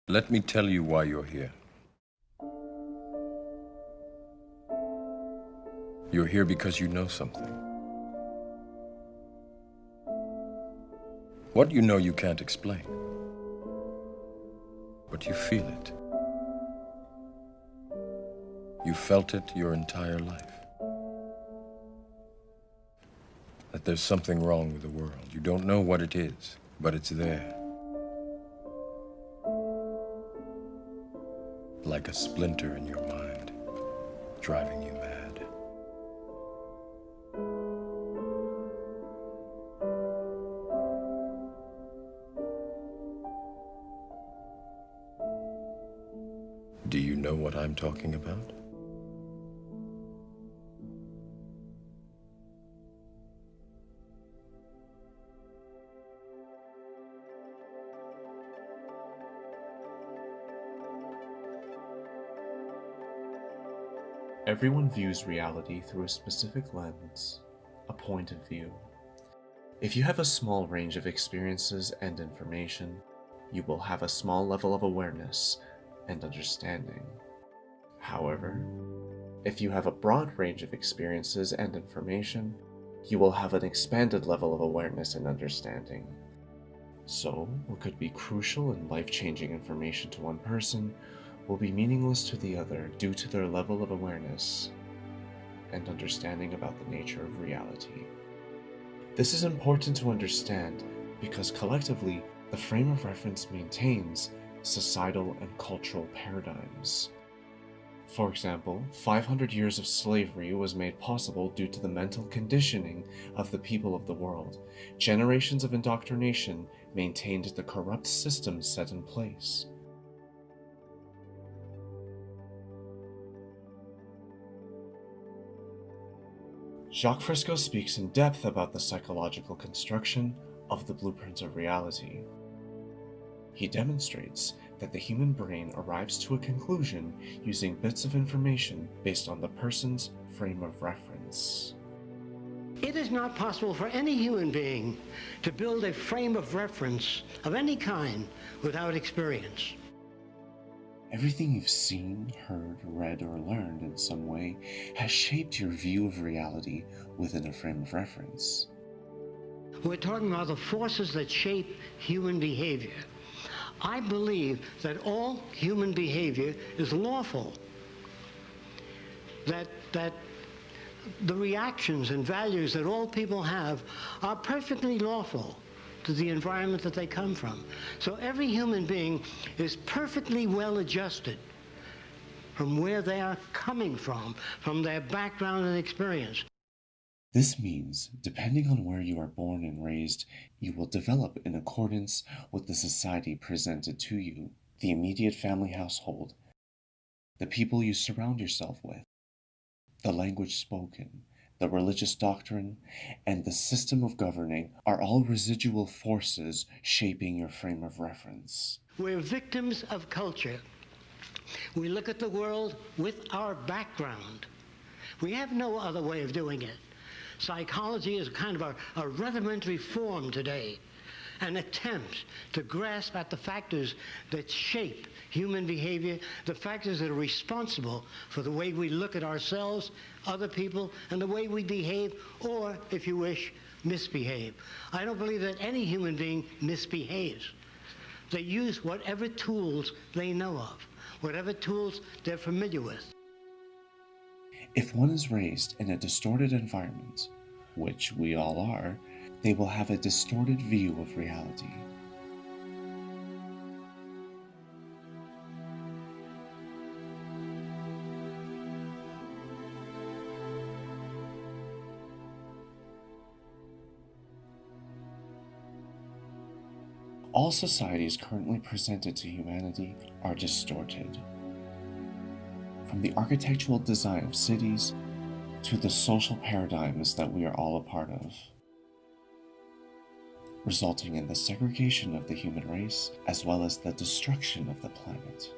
Let me tell you why you're here. You're here because you know something. What you know you can't explain, but you feel it. You felt it your entire life. That there's something wrong with the world. You don't know what it is, but it's there. Like a splinter in your mind, driving you mad. Do you know what I'm talking about? Everyone views reality through a specific lens, a point of view. If you have a small range of experiences and information, you will have a small level of awareness and understanding. However, if you have a broad range of experiences and information, you will have an expanded level of awareness and understanding. So, what could be crucial and life-changing information to one person will be meaningless to the other due to their level of awareness and understanding about the nature of reality. This is important to understand because collectively, the frame of reference maintains societal and cultural paradigms. For example, 500 years of slavery was made possible due to the mental conditioning of the people of the world. Generations of indoctrination maintained the corrupt systems set in place. Jacques Fresco speaks in depth about the psychological construction of the blueprint of reality. He demonstrates that the human brain arrives to a conclusion using bits of information based on the person's frame of reference. It is not possible for any human being to build a frame of reference of any kind without experience. Everything you've seen, heard, read, or learned in some way has shaped your view of reality within a frame of reference. We're talking about the forces that shape human behavior. I believe that all human behavior is lawful. That the reactions and values that all people have are perfectly lawful to the environment that they come from. So every human being is perfectly well adjusted from where they are coming from their background and experience. This means, depending on where you are born and raised, you will develop in accordance with the society presented to you, the immediate family household, the people you surround yourself with, the language spoken, the religious doctrine, and the system of governing are all residual forces shaping your frame of reference. We're victims of culture. We look at the world with our background. We have no other way of doing it. Psychology is kind of a rudimentary form today, an attempt to grasp at the factors that shape human behavior, the factors that are responsible for the way we look at ourselves, other people, and the way we behave, or, if you wish, misbehave. I don't believe that any human being misbehaves. They use whatever tools they know of, whatever tools they're familiar with. If one is raised in a distorted environment, which we all are, they will have a distorted view of reality. All societies currently presented to humanity are distorted. From the architectural design of cities to the social paradigms that we are all a part of, resulting in the segregation of the human race as well as the destruction of the planet.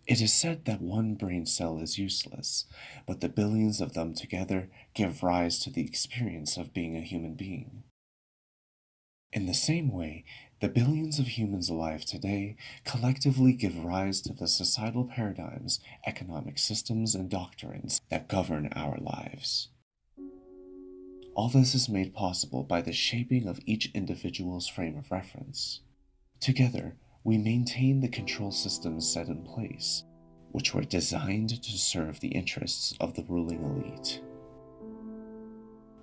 It is said that one brain cell is useless, but the billions of them together give rise to the experience of being a human being. In the same way, the billions of humans alive today collectively give rise to the societal paradigms, economic systems, and doctrines that govern our lives. All this is made possible by the shaping of each individual's frame of reference. Together, we maintain the control systems set in place, which were designed to serve the interests of the ruling elite,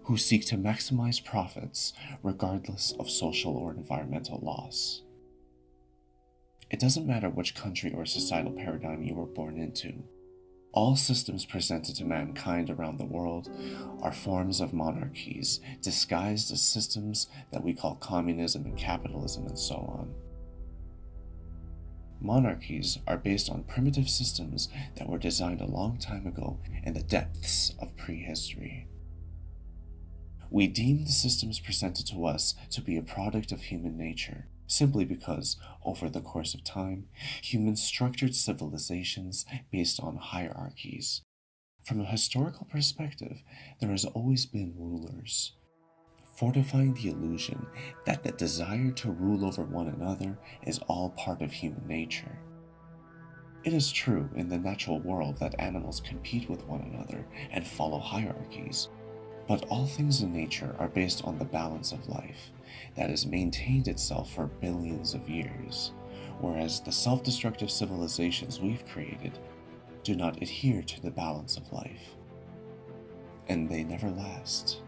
who seek to maximize profits regardless of social or environmental loss. It doesn't matter which country or societal paradigm you were born into. All systems presented to mankind around the world are forms of monarchies, disguised as systems that we call communism and capitalism and so on. Monarchies are based on primitive systems that were designed a long time ago in the depths of prehistory. We deem the systems presented to us to be a product of human nature, simply because, over the course of time, humans structured civilizations based on hierarchies. From a historical perspective, there has always been rulers, fortifying the illusion that the desire to rule over one another is all part of human nature. It is true in the natural world that animals compete with one another and follow hierarchies, but all things in nature are based on the balance of life that has maintained itself for billions of years, whereas the self-destructive civilizations we've created do not adhere to the balance of life. And they never last.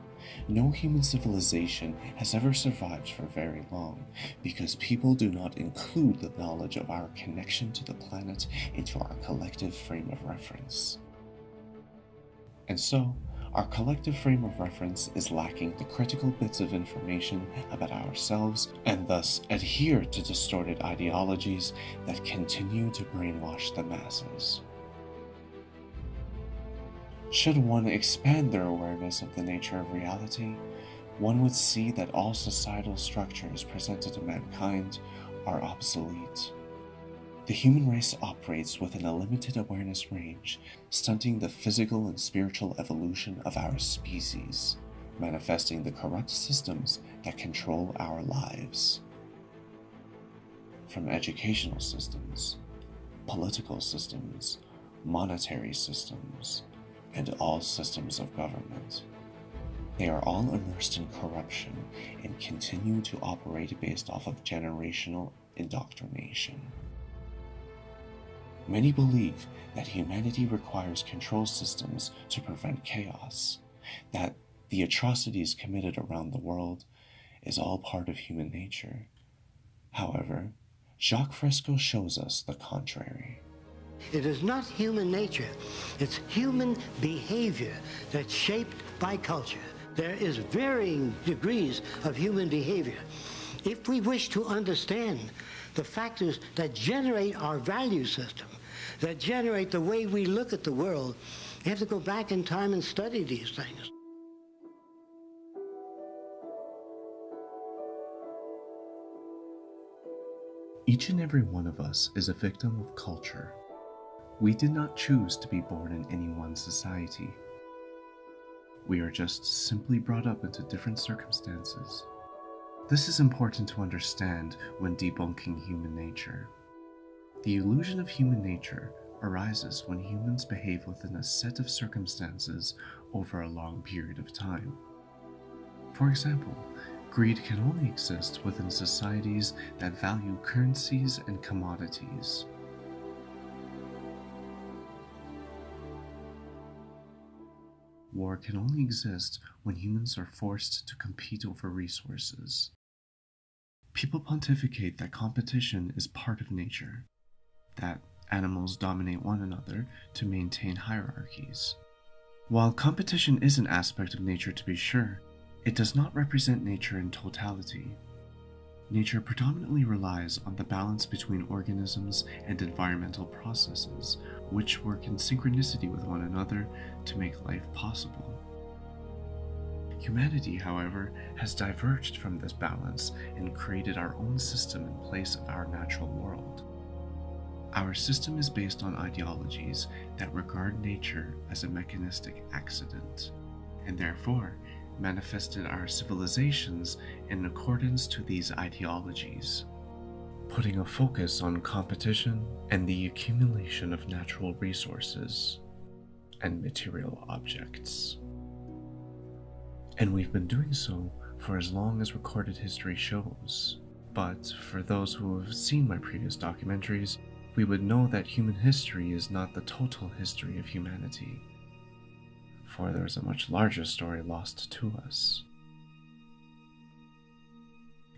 No human civilization has ever survived for very long because people do not include the knowledge of our connection to the planet into our collective frame of reference. And so, our collective frame of reference is lacking the critical bits of information about ourselves and thus adhere to distorted ideologies that continue to brainwash the masses. Should one expand their awareness of the nature of reality, one would see that all societal structures presented to mankind are obsolete. The human race operates within a limited awareness range, stunting the physical and spiritual evolution of our species, manifesting the corrupt systems that control our lives. From educational systems, political systems, monetary systems, and all systems of government. They are all immersed in corruption and continue to operate based off of generational indoctrination. Many believe that humanity requires control systems to prevent chaos, that the atrocities committed around the world is all part of human nature. However, Jacques Fresco shows us the contrary. It is not human nature, it's human behavior that's shaped by culture. There is varying degrees of human behavior. If we wish to understand the factors that generate our value system, that generate the way we look at the world, we have to go back in time and study these things. Each and every one of us is a victim of culture. We did not choose to be born in any one society. We are just simply brought up into different circumstances. This is important to understand when debunking human nature. The illusion of human nature arises when humans behave within a set of circumstances over a long period of time. For example, greed can only exist within societies that value currencies and commodities. War can only exist when humans are forced to compete over resources. People pontificate that competition is part of nature, that animals dominate one another to maintain hierarchies. While competition is an aspect of nature to be sure, it does not represent nature in totality. Nature predominantly relies on the balance between organisms and environmental processes, which work in synchronicity with one another to make life possible. Humanity, however, has diverged from this balance and created our own system in place of our natural world. Our system is based on ideologies that regard nature as a mechanistic accident, and therefore, manifested our civilizations in accordance to these ideologies, putting a focus on competition and the accumulation of natural resources and material objects. And we've been doing so for as long as recorded history shows. But for those who have seen my previous documentaries, we would know that human history is not the total history of humanity, for there is a much larger story lost to us.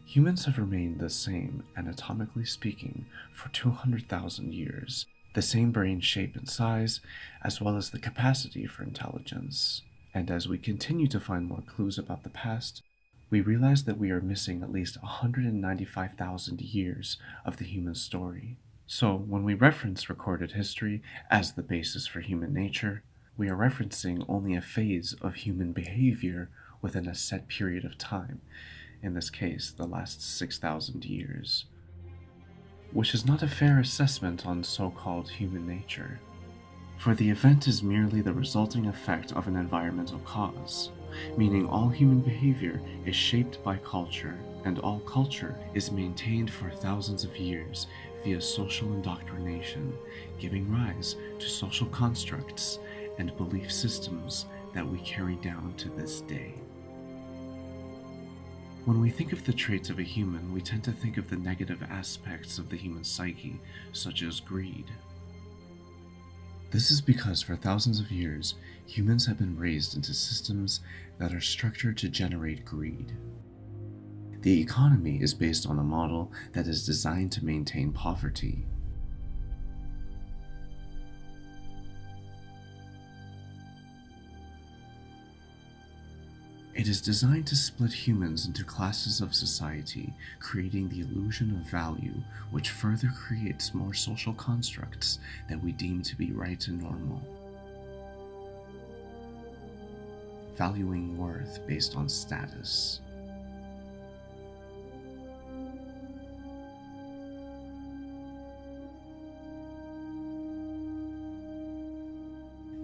Humans have remained the same, anatomically speaking, for 200,000 years, the same brain shape and size, as well as the capacity for intelligence. And as we continue to find more clues about the past, we realize that we are missing at least 195,000 years of the human story. So when we reference recorded history as the basis for human nature, we are referencing only a phase of human behavior within a set period of time, in this case, the last 6,000 years, which is not a fair assessment on so-called human nature, for the event is merely the resulting effect of an environmental cause, meaning all human behavior is shaped by culture, and all culture is maintained for thousands of years via social indoctrination, giving rise to social constructs and belief systems that we carry down to this day. When we think of the traits of a human, we tend to think of the negative aspects of the human psyche, such as greed. This is because for thousands of years, humans have been raised into systems that are structured to generate greed. The economy is based on a model that is designed to maintain poverty. It is designed to split humans into classes of society, creating the illusion of value, which further creates more social constructs that we deem to be right and normal. Valuing worth based on status.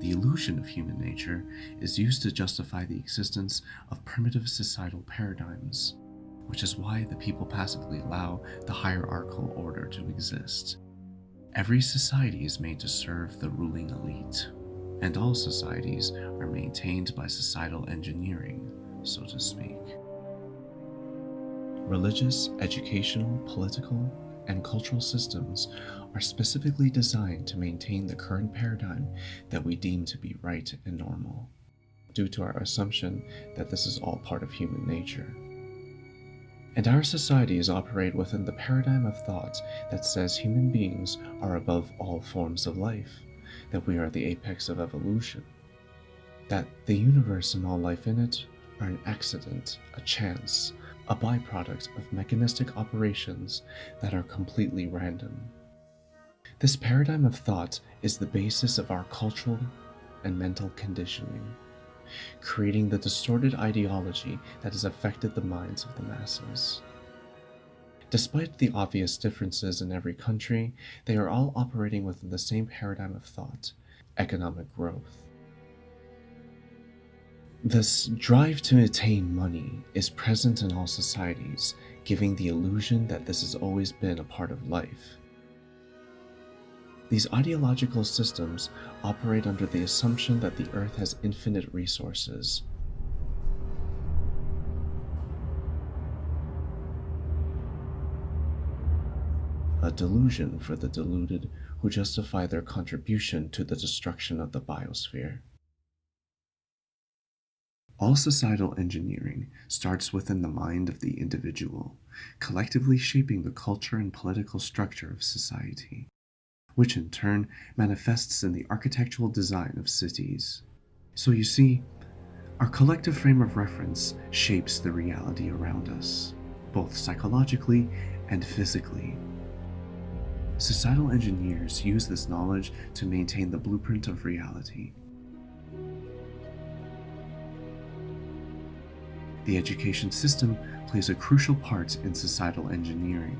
The illusion of human nature is used to justify the existence of primitive societal paradigms, which is why the people passively allow the hierarchical order to exist. Every society is made to serve the ruling elite, and all societies are maintained by societal engineering, so to speak. Religious, educational, political, and cultural systems are specifically designed to maintain the current paradigm that we deem to be right and normal, due to our assumption that this is all part of human nature. And our societies operate within the paradigm of thought that says human beings are above all forms of life, that we are the apex of evolution, that the universe and all life in it are an accident, a chance, a byproduct of mechanistic operations that are completely random. This paradigm of thought is the basis of our cultural and mental conditioning, creating the distorted ideology that has affected the minds of the masses. Despite the obvious differences in every country, they are all operating within the same paradigm of thought, economic growth. This drive to attain money is present in all societies, giving the illusion that this has always been a part of life. These ideological systems operate under the assumption that the earth has infinite resources. A delusion for the deluded who justify their contribution to the destruction of the biosphere. All societal engineering starts within the mind of the individual, collectively shaping the culture and political structure of society, which in turn manifests in the architectural design of cities. So you see, our collective frame of reference shapes the reality around us, both psychologically and physically. Societal engineers use this knowledge to maintain the blueprint of reality. The education system plays a crucial part in societal engineering,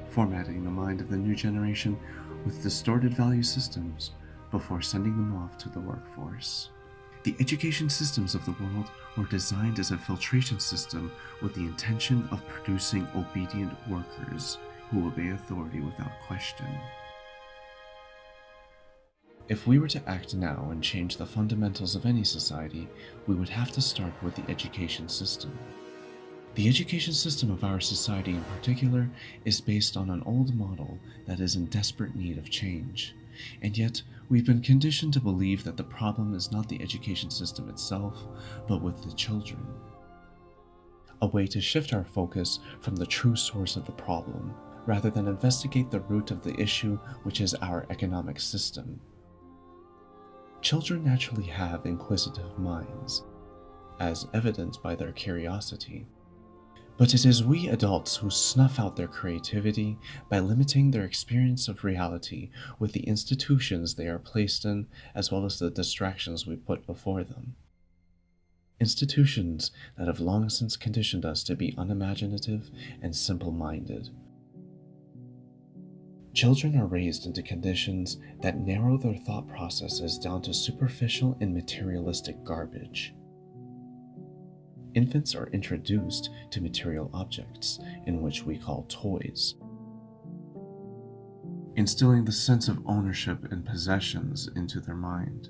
formatting the mind of the new generation with distorted value systems before sending them off to the workforce. The education systems of the world were designed as a filtration system with the intention of producing obedient workers who obey authority without question. If we were to act now and change the fundamentals of any society, we would have to start with the education system. The education system of our society in particular is based on an old model that is in desperate need of change, and yet we've been conditioned to believe that the problem is not the education system itself, but with the children. A way to shift our focus from the true source of the problem, rather than investigate the root of the issue, which is our economic system. Children naturally have inquisitive minds, as evidenced by their curiosity. But it is we adults who snuff out their creativity by limiting their experience of reality with the institutions they are placed in, as well as the distractions we put before them. Institutions that have long since conditioned us to be unimaginative and simple-minded. Children are raised into conditions that narrow their thought processes down to superficial and materialistic garbage. Infants are introduced to material objects, in which we call toys, instilling the sense of ownership and possessions into their mind.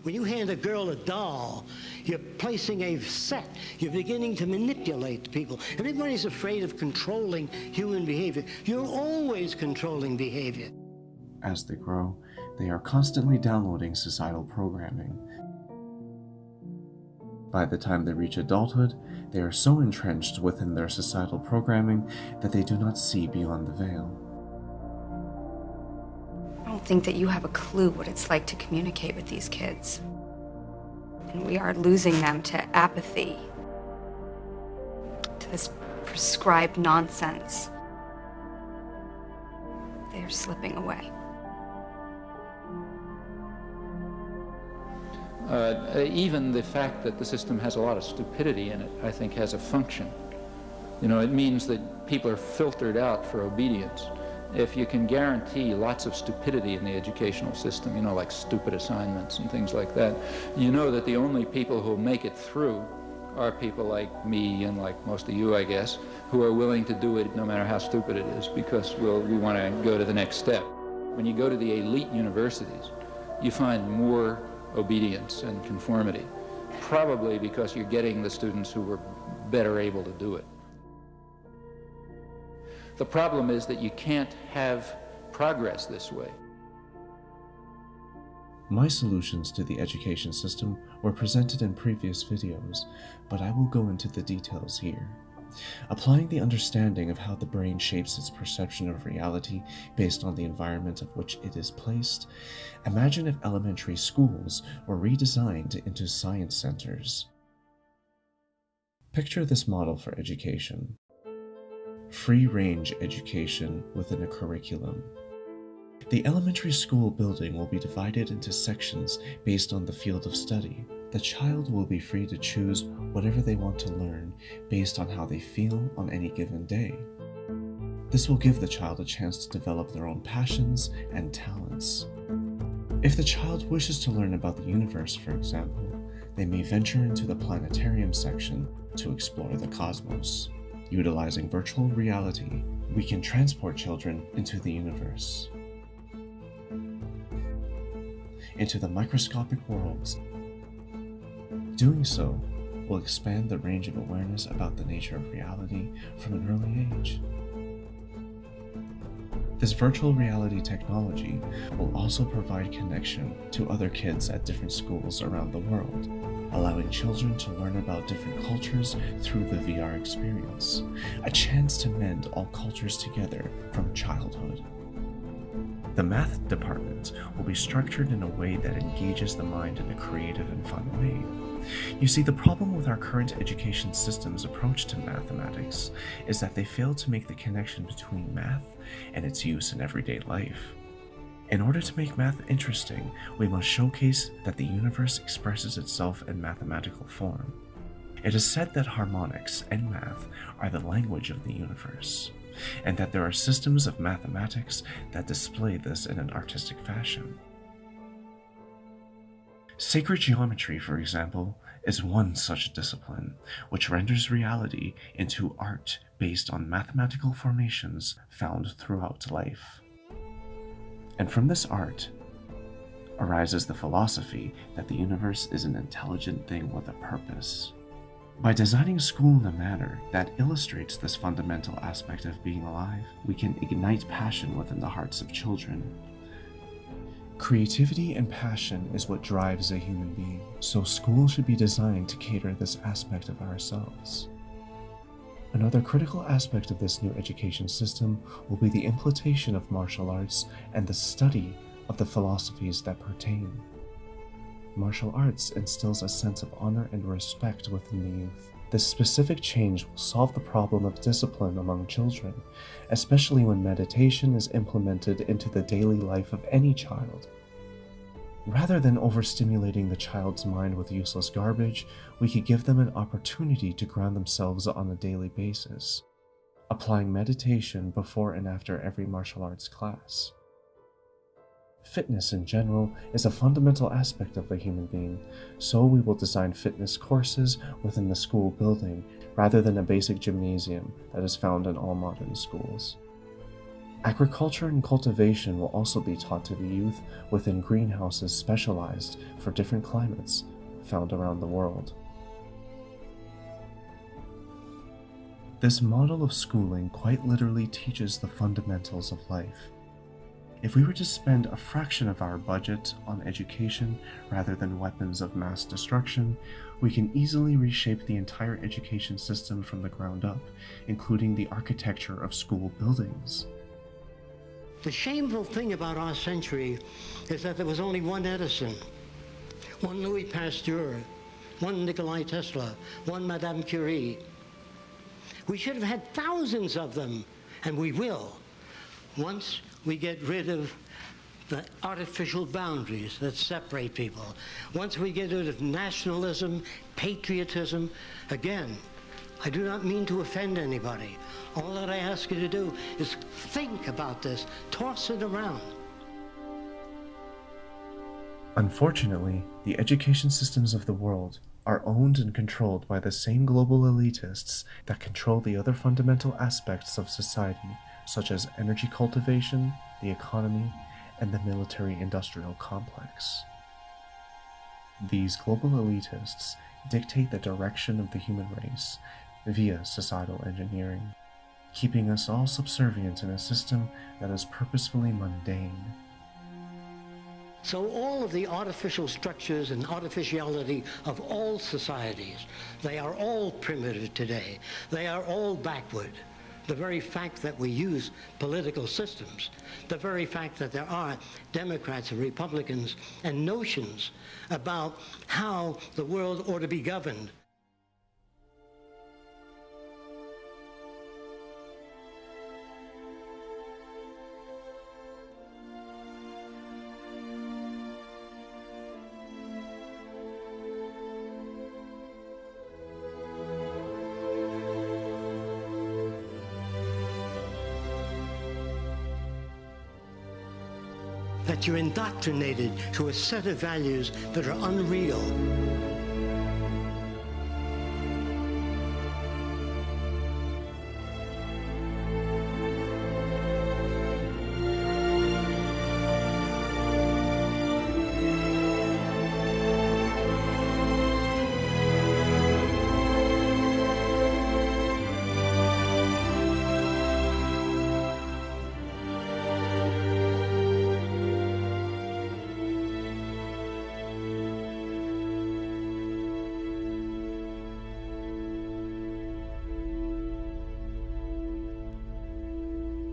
When you hand a girl a doll, you're placing a set. You're beginning to manipulate people. Everybody's afraid of controlling human behavior. You're always controlling behavior. As they grow, they are constantly downloading societal programming. By the time they reach adulthood, they are so entrenched within their societal programming that they do not see beyond the veil. I don't think that you have a clue what it's like to communicate with these kids. And we are losing them to apathy, to this prescribed nonsense. They are slipping away. Even the fact that the system has a lot of stupidity in it, I think, has a function. You know, it means that people are filtered out for obedience. If you can guarantee lots of stupidity in the educational system, you know, like stupid assignments and things like that, you know that the only people who make it through are people like me and like most of you, I guess, who are willing to do it no matter how stupid it is, because we want to go to the next step. When you go to the elite universities, you find more obedience and conformity, probably because you're getting the students who were better able to do it. The problem is that you can't have progress this way. My solutions to the education system were presented in previous videos, but I will go into the details here. Applying the understanding of how the brain shapes its perception of reality based on the environment of which it is placed, imagine if elementary schools were redesigned into science centers. Picture this model for education. Free-range education within a curriculum. The elementary school building will be divided into sections based on the field of study. The child will be free to choose whatever they want to learn based on how they feel on any given day. This will give the child a chance to develop their own passions and talents. If the child wishes to learn about the universe, for example, they may venture into the planetarium section to explore the cosmos. Utilizing virtual reality, we can transport children into the universe, into the microscopic worlds. Doing so will expand the range of awareness about the nature of reality from an early age. This virtual reality technology will also provide connection to other kids at different schools around the world, allowing children to learn about different cultures through the VR experience, a chance to mend all cultures together from childhood. The math department will be structured in a way that engages the mind in a creative and fun way. You see, the problem with our current education system's approach to mathematics is that they fail to make the connection between math and its use in everyday life. In order to make math interesting, we must showcase that the universe expresses itself in mathematical form. It is said that harmonics and math are the language of the universe, and that there are systems of mathematics that display this in an artistic fashion. Sacred geometry, for example, is one such discipline, which renders reality into art based on mathematical formations found throughout life. And from this art arises the philosophy that the universe is an intelligent thing with a purpose. By designing school in a manner that illustrates this fundamental aspect of being alive, we can ignite passion within the hearts of children. Creativity and passion is what drives a human being, so school should be designed to cater this aspect of ourselves. Another critical aspect of this new education system will be the implementation of martial arts and the study of the philosophies that pertain. Martial arts instills a sense of honor and respect within the youth. This specific change will solve the problem of discipline among children, especially when meditation is implemented into the daily life of any child. Rather than overstimulating the child's mind with useless garbage, we could give them an opportunity to ground themselves on a daily basis, applying meditation before and after every martial arts class. Fitness in general is a fundamental aspect of the human being, so we will design fitness courses within the school building rather than a basic gymnasium that is found in all modern schools. Agriculture and cultivation will also be taught to the youth within greenhouses specialized for different climates found around the world. This model of schooling quite literally teaches the fundamentals of life. If we were to spend a fraction of our budget on education rather than weapons of mass destruction, we can easily reshape the entire education system from the ground up, including the architecture of school buildings. The shameful thing about our century is that there was only one Edison, one Louis Pasteur, one Nikolai Tesla, one Madame Curie. We should have had thousands of them, and we will, once we get rid of the artificial boundaries that separate people. Once we get rid of nationalism, patriotism, again, I do not mean to offend anybody. All that I ask you to do is think about this, toss it around. Unfortunately, the education systems of the world are owned and controlled by the same global elitists that control the other fundamental aspects of society, such as energy cultivation, the economy, and the military-industrial complex. These global elitists dictate the direction of the human race via societal engineering, keeping us all subservient in a system that is purposefully mundane. So all of the artificial structures and artificiality of all societies, they are all primitive today. They are all backward. The very fact that we use political systems, the very fact that there are Democrats and Republicans and notions about how the world ought to be governed. That you're indoctrinated to a set of values that are unreal.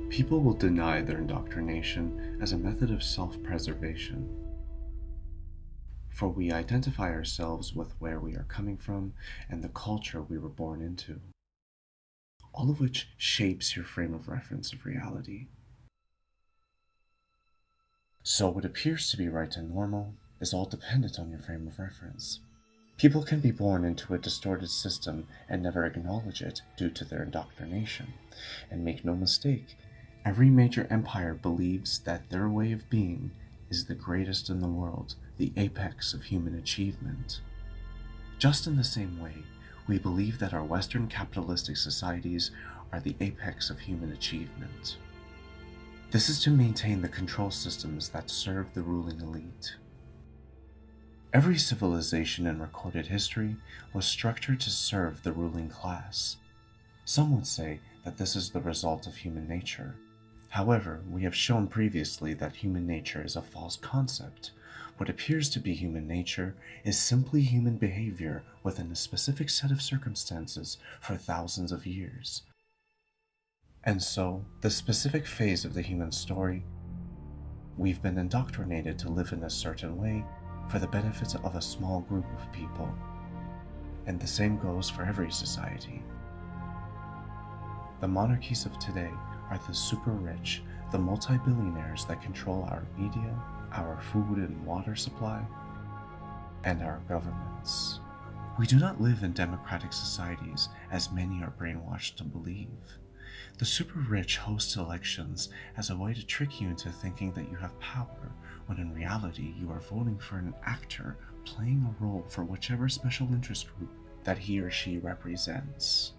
People will deny their indoctrination as a method of self-preservation. For we identify ourselves with where we are coming from and the culture we were born into, all of which shapes your frame of reference of reality. So what appears to be right and normal is all dependent on your frame of reference. People can be born into a distorted system and never acknowledge it due to their indoctrination. And make no mistake, every major empire believes that their way of being is the greatest in the world, the apex of human achievement. Just in the same way, we believe that our Western capitalistic societies are the apex of human achievement. This is to maintain the control systems that serve the ruling elite. Every civilization in recorded history was structured to serve the ruling class. Some would say that this is the result of human nature. However, we have shown previously that human nature is a false concept. What appears to be human nature is simply human behavior within a specific set of circumstances for thousands of years. And so, the specific phase of the human story, we've been indoctrinated to live in a certain way for the benefit of a small group of people. And the same goes for every society. The monarchies of today are the super rich, the multi-billionaires that control our media, our food and water supply, and our governments. We do not live in democratic societies, as many are brainwashed to believe. The super rich host elections as a way to trick you into thinking that you have power, when in reality you are voting for an actor playing a role for whichever special interest group that he or she represents.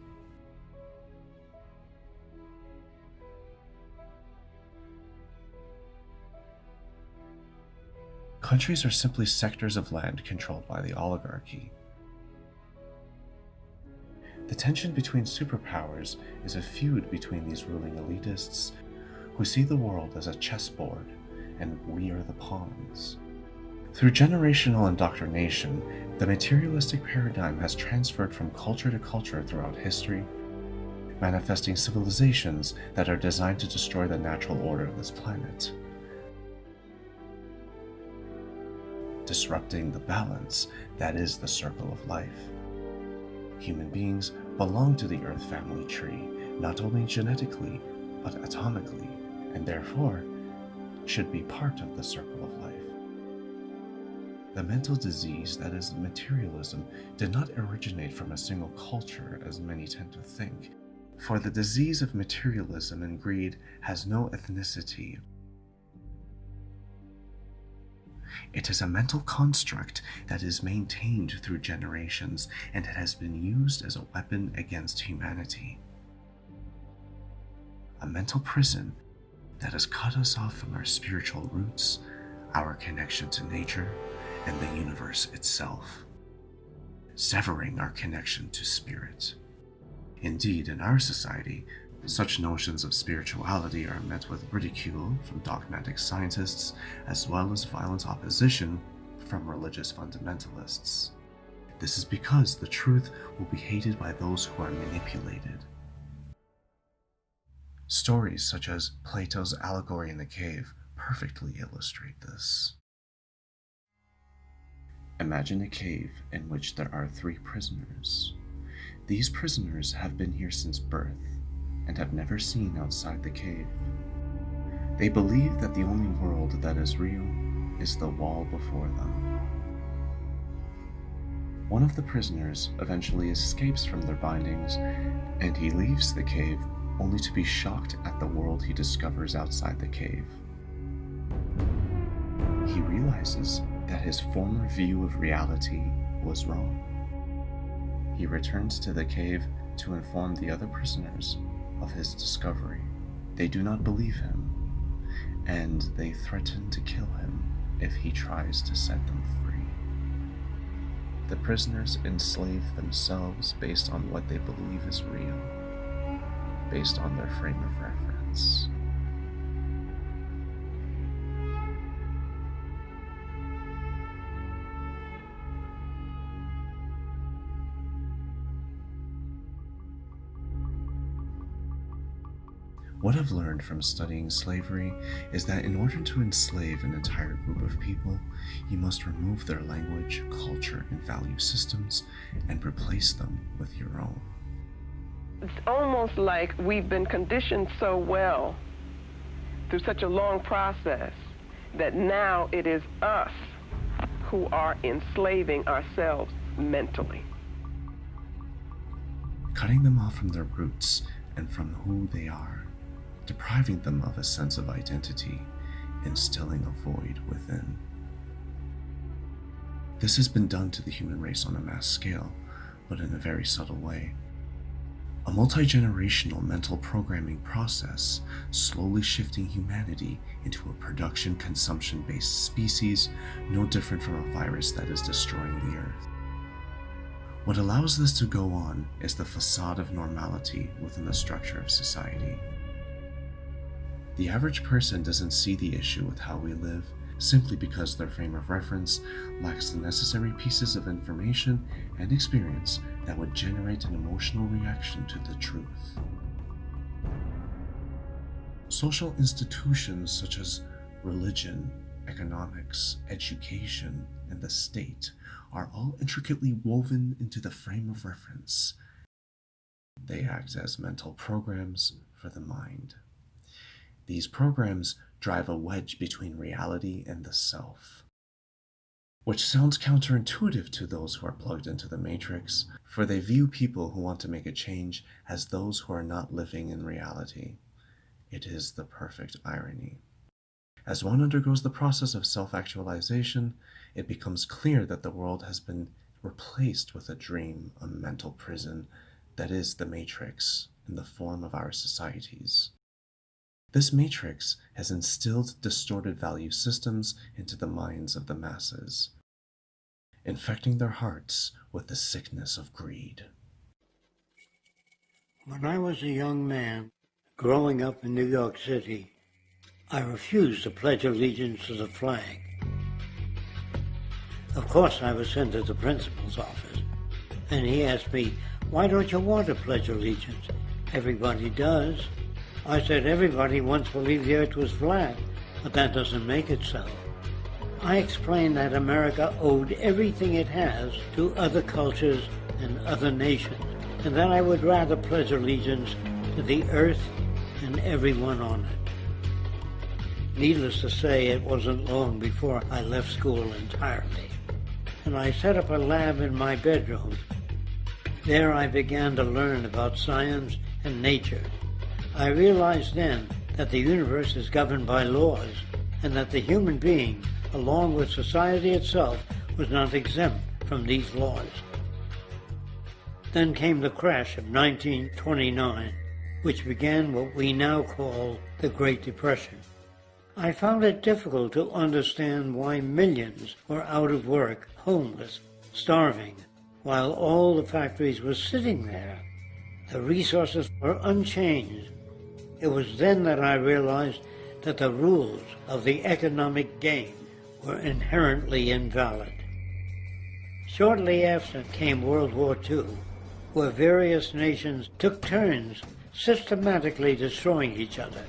Countries are simply sectors of land controlled by the oligarchy. The tension between superpowers is a feud between these ruling elitists who see the world as a chessboard, and we are the pawns. Through generational indoctrination, the materialistic paradigm has transferred from culture to culture throughout history, manifesting civilizations that are designed to destroy the natural order of this planet, disrupting the balance that is the circle of life. Human beings belong to the Earth family tree, not only genetically, but atomically, and therefore should be part of the circle of life. The mental disease that is materialism did not originate from a single culture, as many tend to think, for the disease of materialism and greed has no ethnicity. It is a mental construct that is maintained through generations, and it has been used as a weapon against humanity. A mental prison that has cut us off from our spiritual roots, our connection to nature, and the universe itself, severing our connection to spirit. Indeed, in our society, such notions of spirituality are met with ridicule from dogmatic scientists, as well as violent opposition from religious fundamentalists. This is because the truth will be hated by those who are manipulated. Stories such as Plato's allegory in the cave perfectly illustrate this. Imagine a cave in which there are 3 prisoners. These prisoners have been here since birth and have never seen outside the cave. They believe that the only world that is real is the wall before them. One of the prisoners eventually escapes from their bindings, and he leaves the cave only to be shocked at the world he discovers outside the cave. He realizes that his former view of reality was wrong. He returns to the cave to inform the other prisoners of his discovery. They do not believe him, and they threaten to kill him if he tries to set them free. The prisoners enslave themselves based on what they believe is real, based on their frame of reference. What I've learned from studying slavery is that in order to enslave an entire group of people, you must remove their language, culture, and value systems and replace them with your own. It's almost like we've been conditioned so well through such a long process that now it is us who are enslaving ourselves mentally. Cutting them off from their roots and from who they are, depriving them of a sense of identity, instilling a void within. This has been done to the human race on a mass scale, but in a very subtle way. A multi-generational mental programming process, slowly shifting humanity into a production consumption-based species, no different from a virus that is destroying the earth. What allows this to go on is the facade of normality within the structure of society. The average person doesn't see the issue with how we live simply because their frame of reference lacks the necessary pieces of information and experience that would generate an emotional reaction to the truth. Social institutions such as religion, economics, education, and the state are all intricately woven into the frame of reference. They act as mental programs for the mind. These programs drive a wedge between reality and the self, which sounds counterintuitive to those who are plugged into the matrix, for they view people who want to make a change as those who are not living in reality. It is the perfect irony. As one undergoes the process of self-actualization, it becomes clear that the world has been replaced with a dream, a mental prison that is the matrix in the form of our societies. This matrix has instilled distorted value systems into the minds of the masses, infecting their hearts with the sickness of greed. When I was a young man growing up in New York City, I refused to pledge allegiance to the flag. Of course, I was sent to the principal's office, and he asked me, "Why don't you want to pledge allegiance? Everybody does." I said, "Everybody once believed the earth was flat, but that doesn't make it so." I explained that America owed everything it has to other cultures and other nations, and that I would rather pledge allegiance to the earth and everyone on it. Needless to say, it wasn't long before I left school entirely, and I set up a lab in my bedroom. There I began to learn about science and nature. I realized then that the universe is governed by laws, and that the human being, along with society itself, was not exempt from these laws. Then came the crash of 1929, which began what we now call the Great Depression. I found it difficult to understand why millions were out of work, homeless, starving, while all the factories were sitting there. The resources were unchanged. It was then that I realized that the rules of the economic game were inherently invalid. Shortly after came World War II, where various nations took turns systematically destroying each other.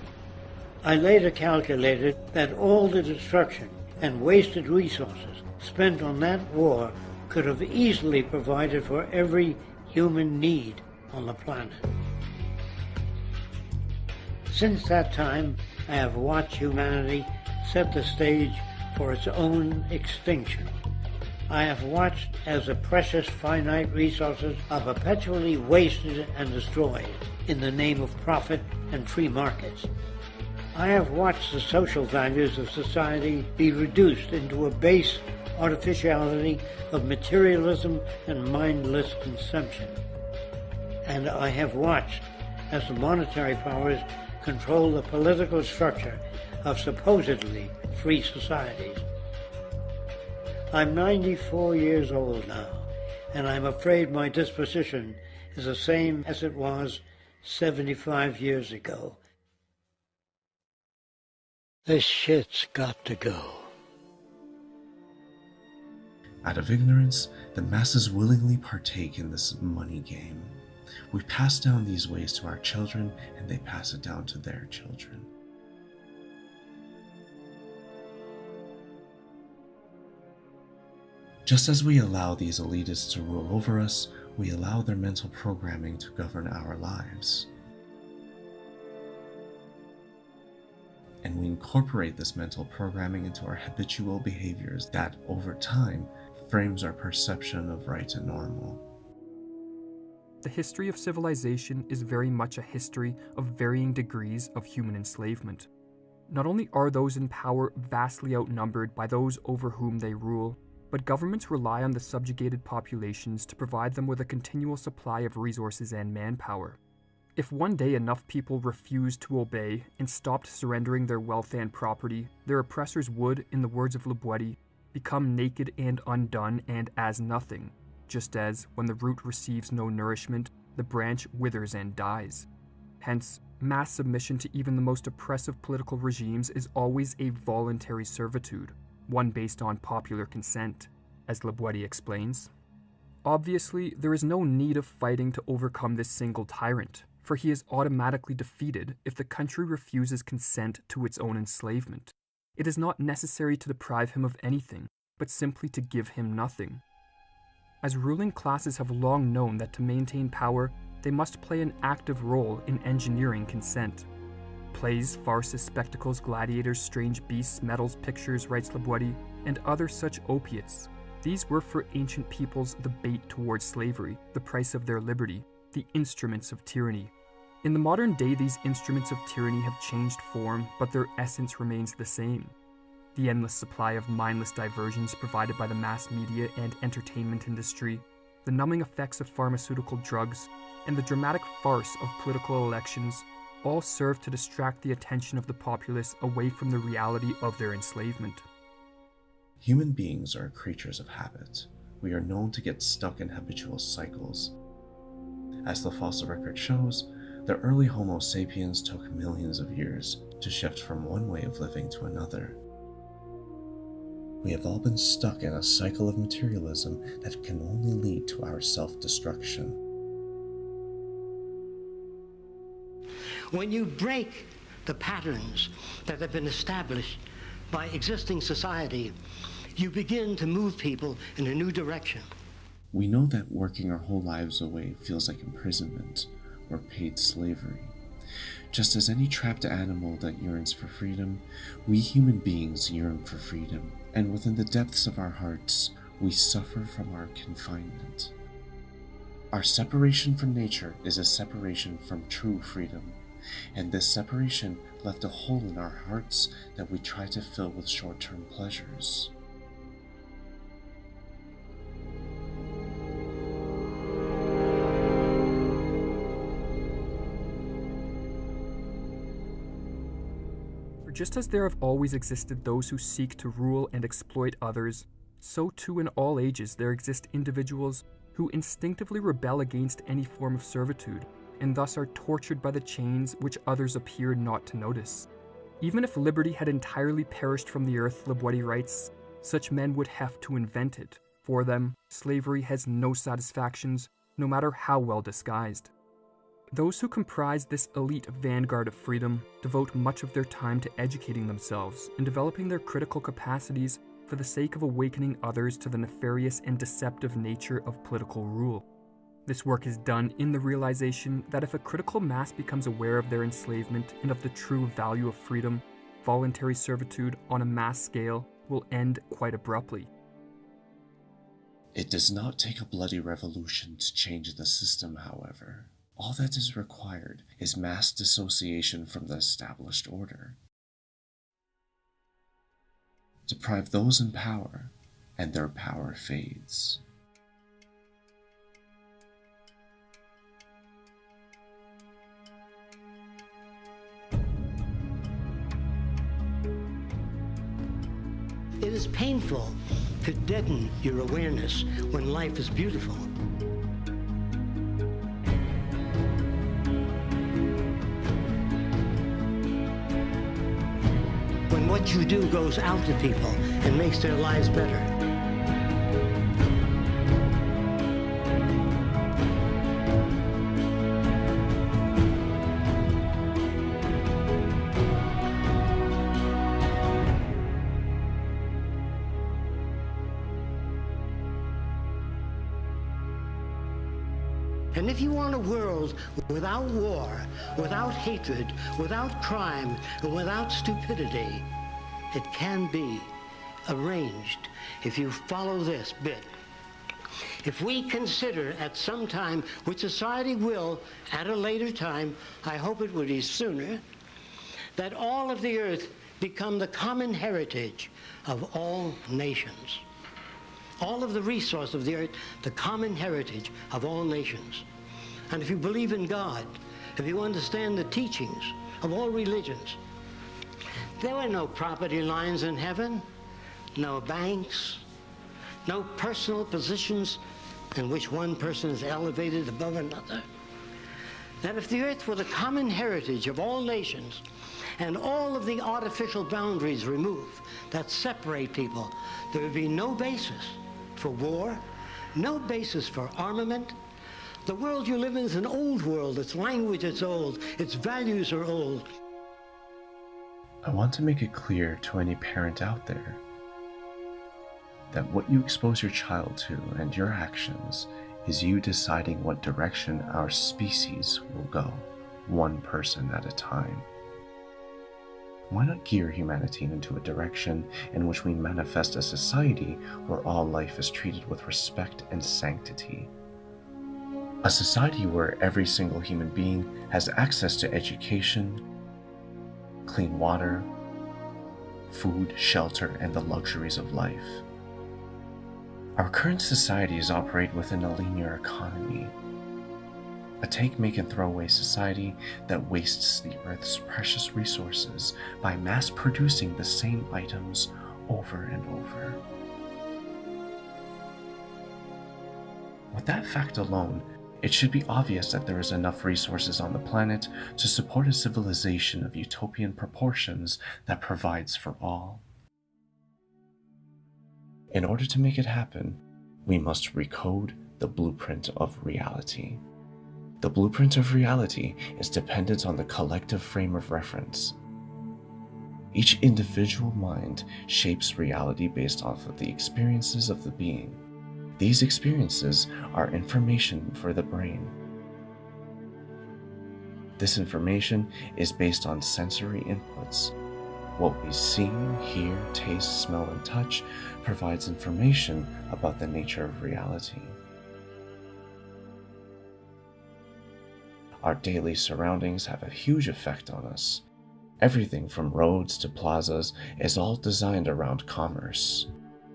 I later calculated that all the destruction and wasted resources spent on that war could have easily provided for every human need on the planet. Since that time, I have watched humanity set the stage for its own extinction. I have watched as the precious finite resources are perpetually wasted and destroyed in the name of profit and free markets. I have watched the social values of society be reduced into a base artificiality of materialism and mindless consumption. And I have watched as the monetary powers control the political structure of supposedly free societies. I'm 94 years old now, and I'm afraid my disposition is the same as it was 75 years ago. This shit's got to go. Out of ignorance, the masses willingly partake in this money game. We pass down these ways to our children, and they pass it down to their children. Just as we allow these elitists to rule over us, we allow their mental programming to govern our lives. And we incorporate this mental programming into our habitual behaviors that, over time, frames our perception of right and normal. The history of civilization is very much a history of varying degrees of human enslavement. Not only are those in power vastly outnumbered by those over whom they rule, but governments rely on the subjugated populations to provide them with a continual supply of resources and manpower. If one day enough people refused to obey and stopped surrendering their wealth and property, their oppressors would, in the words of Al-Badri, become naked and undone and as nothing, just as, when the root receives no nourishment, the branch withers and dies. Hence, mass submission to even the most oppressive political regimes is always a voluntary servitude, one based on popular consent, as Al-Badri explains. Obviously, there is no need of fighting to overcome this single tyrant, for he is automatically defeated if the country refuses consent to its own enslavement. It is not necessary to deprive him of anything, but simply to give him nothing. As ruling classes have long known that to maintain power, they must play an active role in engineering consent. Plays, farces, spectacles, gladiators, strange beasts, medals, pictures, writes Al-Badri, and other such opiates. These were for ancient peoples the bait towards slavery, the price of their liberty, the instruments of tyranny. In the modern day, these instruments of tyranny have changed form, but their essence remains the same. The endless supply of mindless diversions provided by the mass media and entertainment industry, the numbing effects of pharmaceutical drugs, and the dramatic farce of political elections all serve to distract the attention of the populace away from the reality of their enslavement. Human beings are creatures of habit. We are known to get stuck in habitual cycles. As the fossil record shows, the early Homo sapiens took millions of years to shift from one way of living to another. We have all been stuck in a cycle of materialism that can only lead to our self-destruction. When you break the patterns that have been established by existing society, you begin to move people in a new direction. We know that working our whole lives away feels like imprisonment or paid slavery. Just as any trapped animal that yearns for freedom, we human beings yearn for freedom, and within the depths of our hearts, we suffer from our confinement. Our separation from nature is a separation from true freedom, and this separation left a hole in our hearts that we try to fill with short-term pleasures. Just as there have always existed those who seek to rule and exploit others, so too in all ages there exist individuals who instinctively rebel against any form of servitude, and thus are tortured by the chains which others appear not to notice. Even if liberty had entirely perished from the earth, Al-Badri writes, such men would have to invent it. For them, slavery has no satisfactions, no matter how well disguised. Those who comprise this elite vanguard of freedom devote much of their time to educating themselves and developing their critical capacities for the sake of awakening others to the nefarious and deceptive nature of political rule. This work is done in the realization that if a critical mass becomes aware of their enslavement and of the true value of freedom, voluntary servitude on a mass scale will end quite abruptly. It does not take a bloody revolution to change the system, however. All that is required is mass dissociation from the established order. Deprive those in power, and their power fades. It is painful to deaden your awareness when life is beautiful. When what you do goes out to people and makes their lives better. And if you want a world without war, without hatred, without crime, and without stupidity, it can be arranged if you follow this bit. If we consider at some time, which society will at a later time, I hope it would be sooner, that all of the earth become the common heritage of all nations. all of the resource of the earth, the common heritage of all nations. And if you believe in God, if you understand the teachings of all religions, there were no property lines in heaven, no banks, no personal positions in which one person is elevated above another. That if the earth were the common heritage of all nations and all of the artificial boundaries removed that separate people, there would be no basis for war, no basis for armament. The world you live in is an old world. Its language is old. Its values are old. I want to make it clear to any parent out there that what you expose your child to and your actions is you deciding what direction our species will go, one person at a time. Why not gear humanity into a direction in which we manifest a society where all life is treated with respect and sanctity? A society where every single human being has access to education, clean water, food, shelter, and the luxuries of life. Our current societies operate within a linear economy, a take, make, and throw away society that wastes the Earth's precious resources by mass producing the same items over and over. With that fact alone, it should be obvious that there is enough resources on the planet to support a civilization of utopian proportions that provides for all. In order to make it happen, we must recode the blueprint of reality. The blueprint of reality is dependent on the collective frame of reference. Each individual mind shapes reality based off of the experiences of the being. These experiences are information for the brain. This information is based on sensory inputs. What we see, hear, taste, smell, and touch provides information about the nature of reality. Our daily surroundings have a huge effect on us. Everything from roads to plazas is all designed around commerce.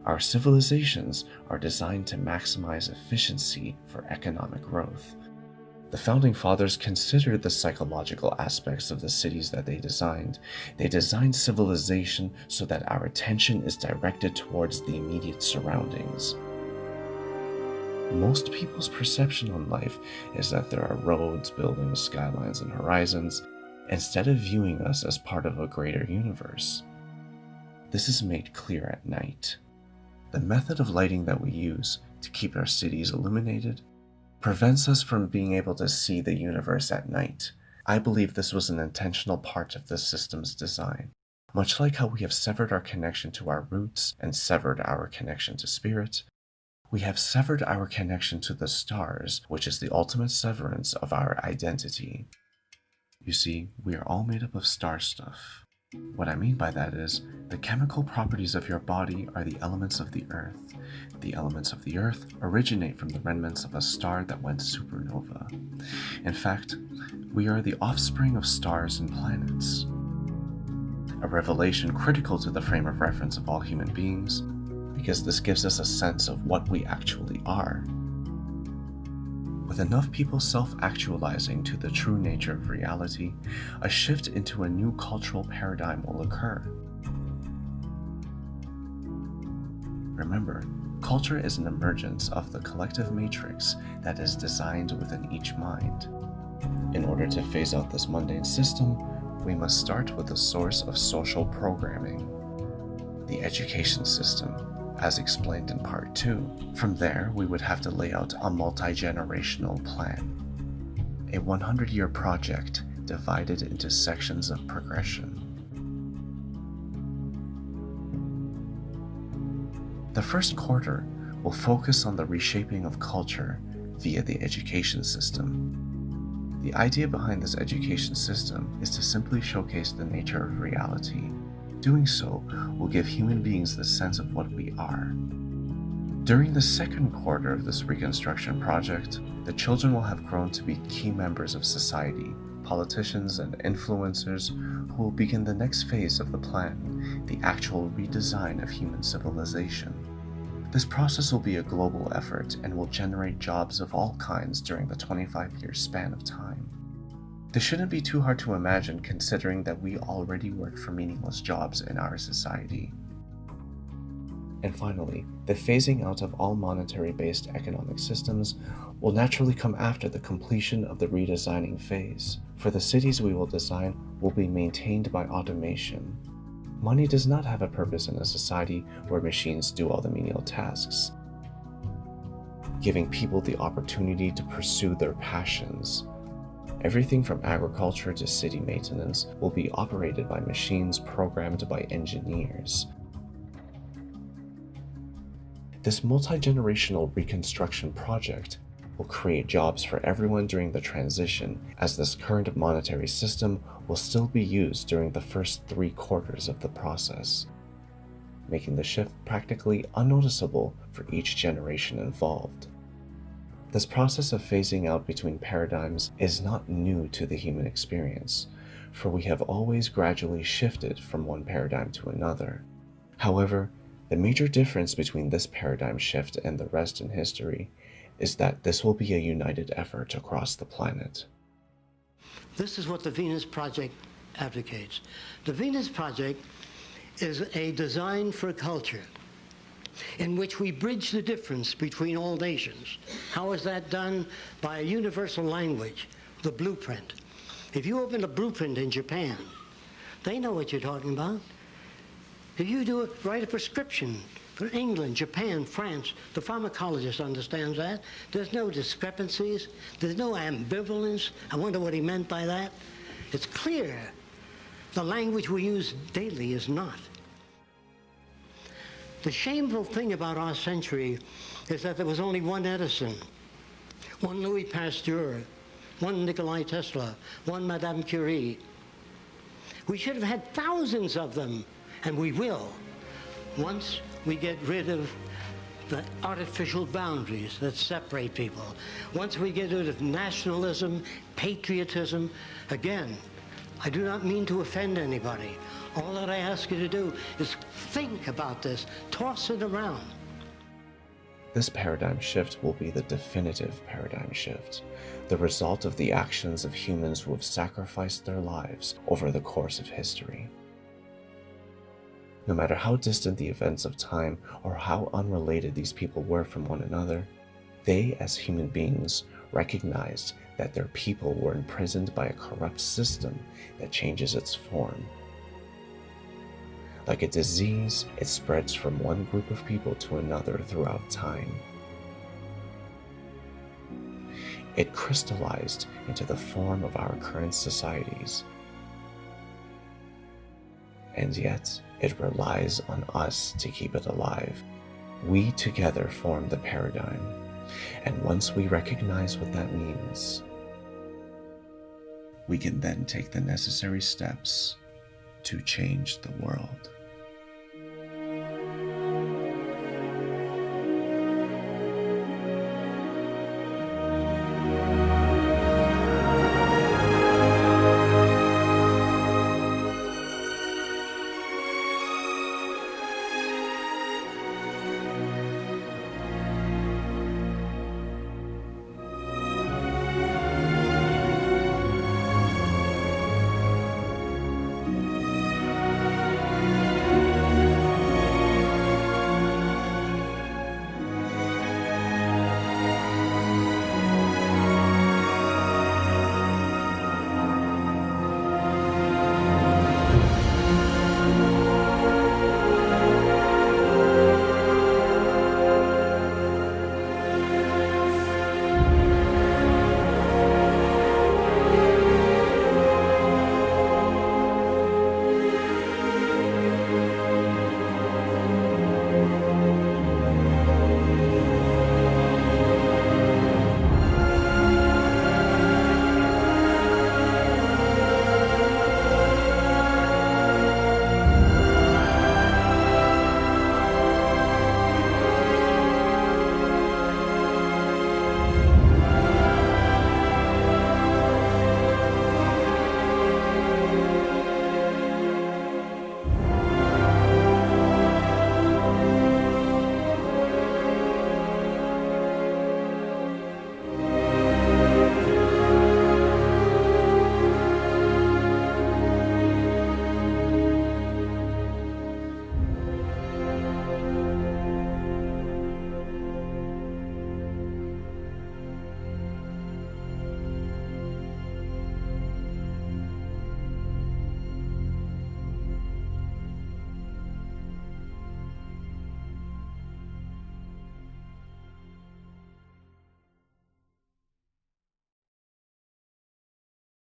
Our civilizations are designed to maximize efficiency for economic growth. The Founding Fathers considered the psychological aspects of the cities that they designed. They designed civilization so that our attention is directed towards the immediate surroundings. Most people's perception on life is that there are roads, buildings, skylines, and horizons, instead of viewing us as part of a greater universe. This is made clear at night. The method of lighting that we use to keep our cities illuminated prevents us from being able to see the universe at night. I believe this was an intentional part of the system's design. Much like how we have severed our connection to our roots and severed our connection to spirit, we have severed our connection to the stars, which is the ultimate severance of our identity. You see, we are all made up of star stuff. What I mean by that is, the chemical properties of your body are the elements of the earth. The elements of the earth originate from the remnants of a star that went supernova. In fact, we are the offspring of stars and planets. A revelation critical to the frame of reference of all human beings, because this gives us a sense of what we actually are. With enough people self-actualizing to the true nature of reality, a shift into a new cultural paradigm will occur. Remember, culture is an emergence of the collective matrix that is designed within each mind. In order to phase out this mundane system, we must start with the source of social programming, the education system, as explained in part 2. From there, we would have to lay out a multi-generational plan, a 100-year project divided into sections of progression. The first quarter will focus on the reshaping of culture via the education system. The idea behind this education system is to simply showcase the nature of reality. Doing so will give human beings the sense of what we are. During the second quarter of this reconstruction project, the children will have grown to be key members of society, politicians and influencers who will begin the next phase of the plan, the actual redesign of human civilization. This process will be a global effort and will generate jobs of all kinds during the 25-year span of time. This shouldn't be too hard to imagine considering that we already work for meaningless jobs in our society. And finally, the phasing out of all monetary-based economic systems will naturally come after the completion of the redesigning phase, for the cities we will design will be maintained by automation. Money does not have a purpose in a society where machines do all the menial tasks. Giving people the opportunity to pursue their passions. Everything from agriculture to city maintenance will be operated by machines programmed by engineers. This multi-generational reconstruction project will create jobs for everyone during the transition, as this current monetary system will still be used during the first 3 quarters of the process, making the shift practically unnoticeable for each generation involved. This process of phasing out between paradigms is not new to the human experience, for we have always gradually shifted from one paradigm to another. However, the major difference between this paradigm shift and the rest in history is that this will be a united effort across the planet. This is what the Venus Project advocates. The Venus Project is a design for culture in which we bridge the difference between all nations. How is that done? By a universal language, the blueprint. If you open a blueprint in Japan, they know what you're talking about. If you write a prescription for England, Japan, France, the pharmacologist understands that. There's no discrepancies. There's no ambivalence. I wonder what he meant by that. It's clear. The language we use daily is not. The shameful thing about our century is that there was only one Edison, one Louis Pasteur, one Nikola Tesla, one Madame Curie. We should have had thousands of them, and we will, once we get rid of the artificial boundaries that separate people. Once we get rid of nationalism, patriotism, again, I do not mean to offend anybody. All that I ask you to do is think about this, toss it around. This paradigm shift will be the definitive paradigm shift, the result of the actions of humans who have sacrificed their lives over the course of history. No matter how distant the events of time or how unrelated these people were from one another, they as human beings recognized that their people were imprisoned by a corrupt system that changes its form. Like a disease, it spreads from one group of people to another throughout time. It crystallized into the form of our current societies. And yet, it relies on us to keep it alive. We together form the paradigm, and once we recognize what that means, we can then take the necessary steps to change the world.